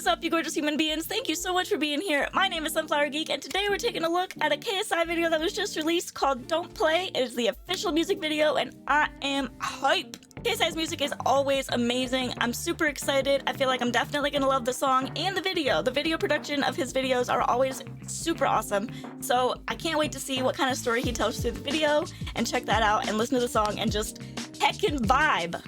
is up, you gorgeous human beings? Thank you so much for being here. My name is Sunflower Geek, and today we're taking a look at a KSI video that was just released called Don't Play. It is the official music video, and I am hype. KSI's music is always amazing. I'm super excited. I feel like I'm definitely gonna love the song and the video. The video production of his videos are always super awesome. So I can't wait to see what kind of story he tells through the video, and check that out and listen to the song and just heckin' vibe.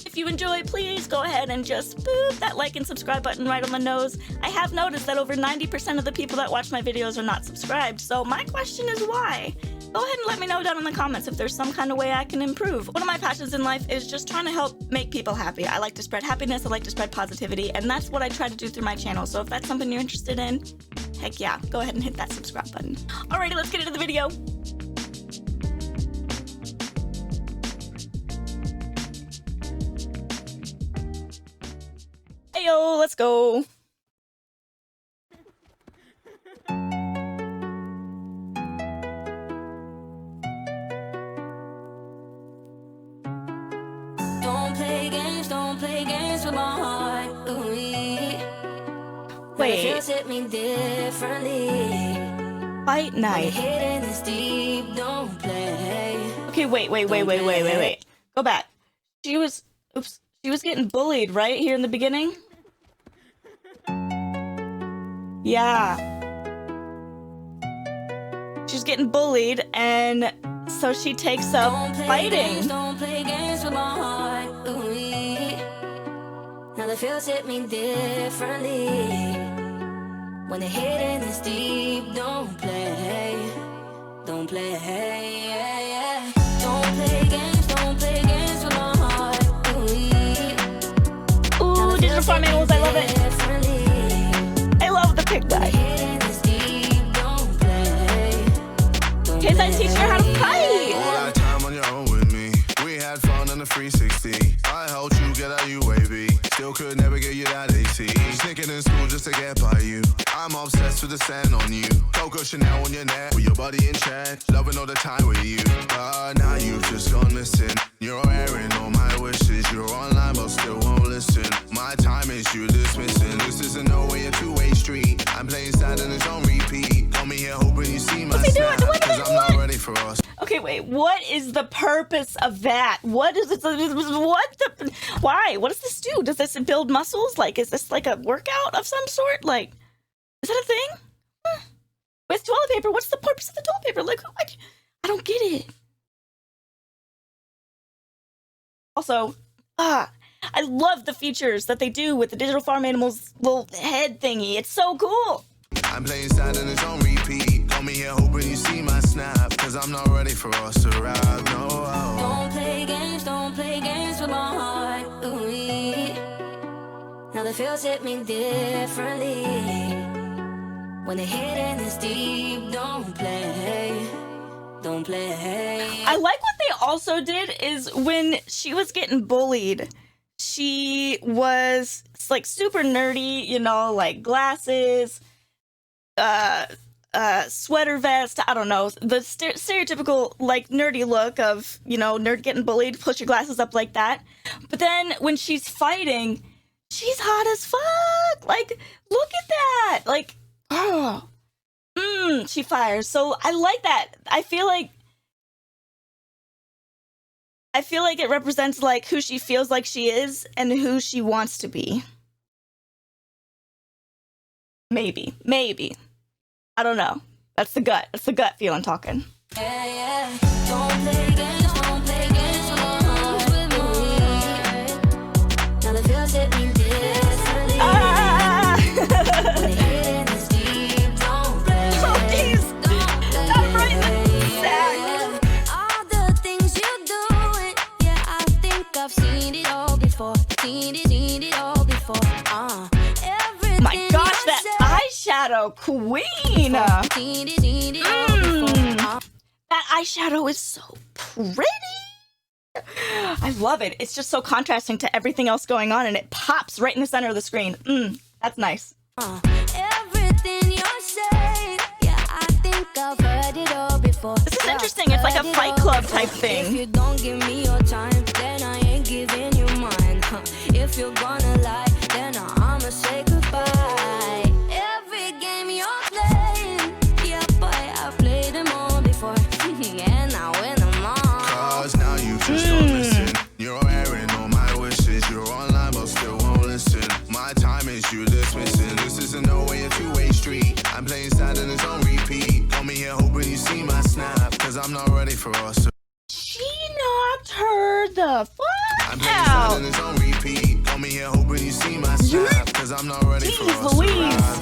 If you enjoy, please go ahead and just boop that like and subscribe button right on the nose. I have noticed that over 90% of the people that watch my videos are not subscribed, so my question is why? Go ahead and let me know down in the comments if there's some kind of way I can improve. One of my passions in life is just trying to help make people happy. I like to spread happiness, I like to spread positivity, and that's what I try to do through my channel. So if that's something you're interested in, heck yeah, go ahead and hit that subscribe button. Alrighty, let's get into the video. Heyo, let's go. Don't play games with my heart. Wait. Hit me differently. Fight night. Hidden is deep, don't play. Okay, wait. Go back. She was getting bullied, right? Here in the beginning? Yeah. She's getting bullied, and so she takes up fighting. Don't play games with my heart. Now the feels hit me differently. When the hidden is deep, don't play. Don't play. Don't play games with my heart. Ooh, digital farm animals, I love it. I love the pig guy. KSI's teaching her how to fight. All that time on your own with me. We had fun on the 360. I helped you get out UAV. Still could never get you that AT. Sneaking in school just to get by you. I'm obsessed with the sand on you. Coco Chanel on your neck with your body in check. Loving all the time with you. But now you've just gone missing. You're airing all my wishes. You're online but still won't listen. My time is you dismissing. This isn't no way a two-way street. I'm playing sad and it's on repeat. Got me here hoping you see my snap. Cause I'm not ready for us. Okay, wait, what is the purpose of that? What is it? Why? What does this do? Does this build muscles? Like, is this like a workout of some sort? Like, is that a thing? With toilet paper, what's the purpose of the toilet paper? Like, I don't get it. Also, I love the features that they do with the digital farm animals little head thingy. It's so cool. I'm playing sad and it's on repeat. Got me here hoping you see my snap. Cause I'm not ready for us to rap, no. Don't play games with my heart. Now the feels hit me differently. When the hidden is deep, don't play. Don't play. I like what they also did is when she was getting bullied, she was like super nerdy, you know, like glasses, sweater vest, I don't know, the stereotypical like nerdy look of, you know, nerd getting bullied, push your glasses up like that. But then when she's fighting, she's hot as fuck. Like, look at that. Like, oh, she fires. So I like that. I feel like it represents like who she feels like she is and who she wants to be. Maybe. I don't know. That's the gut feeling talking. Yeah. Don't play games with my heart. Now the feels hit me differently. When the hidden is deep, don't play. Oh, jeez. I'm right in the sack. All the things you do, yeah, I think I've seen it all before. Seen it all before. My gosh, that eyeshadow queen. That eyeshadow is so pretty. I love it. It's just so contrasting to everything else going on, and it pops right in the center of the screen. That's nice. Everything you're saying, yeah, I think I've heard it all before. This is interesting. It's like a Fight Club type thing. If you don't give me your time, then I ain't giving you mine. If you're gonna lie, then I'ma say goodbye. damage you dismissing. This isn't no way a two-way street. I'm playing sad and it's on repeat. Got me here hoping you see my snap, cause I'm not ready for us. She knocked her the fuck I'm playing out. sad and it's on repeat. Got me here hoping you see my snap, cause I'm not ready for us. Louise.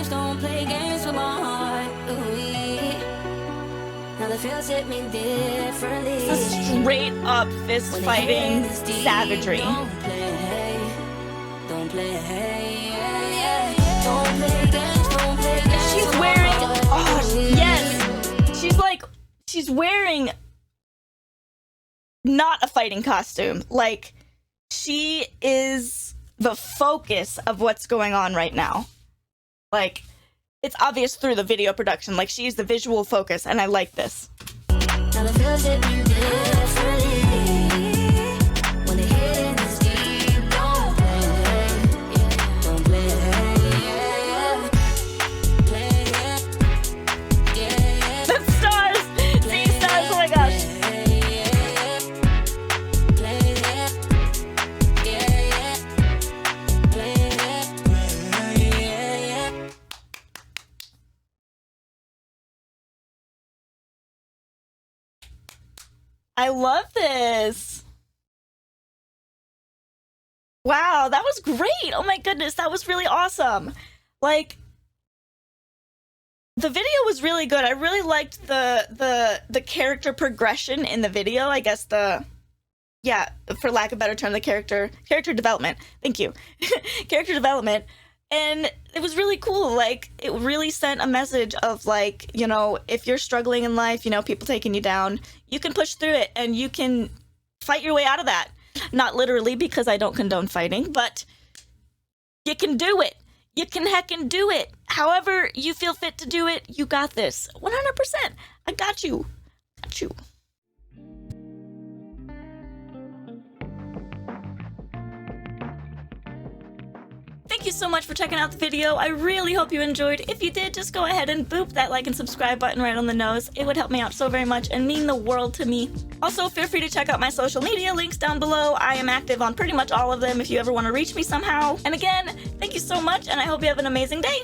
Don't play games with my heart. Ooh-wee. Now the feels hit me differently. It's a straight up fist When the fighting hand is deep, savagery. Don't play, don't play games. She's wearing, oh yes, she's wearing not a fighting costume. Like, she is the focus of what's going on right now. Like, it's obvious through the video production. Like, she's the visual focus, and I like this. Now the feels hit me differently. When the hidden is deep, don't play, The stars! See stars, oh my gosh. I love this. Wow, that was great. Oh my goodness, that was really awesome. Like, the video was really good. I really liked the character progression in the video. I guess yeah, for lack of a better term, the character development. Thank you. Character development. And it was really cool. Like, it really sent a message of, like, you know, if you're struggling in life, you know, people taking you down, you can push through it and you can fight your way out of that. Not literally, because I don't condone fighting, but you can do it. You can heckin' do it. However you feel fit to do it, you got this. 100%. I got you. Got you. Thank you so much for checking out the video. I really hope you enjoyed. If you did, just go ahead and boop that like and subscribe button right on the nose. It would help me out so very much and mean the world to me. Also, feel free to check out my social media links down below. I am active on pretty much all of them if you ever want to reach me somehow. And again, thank you so much, and I hope you have an amazing day.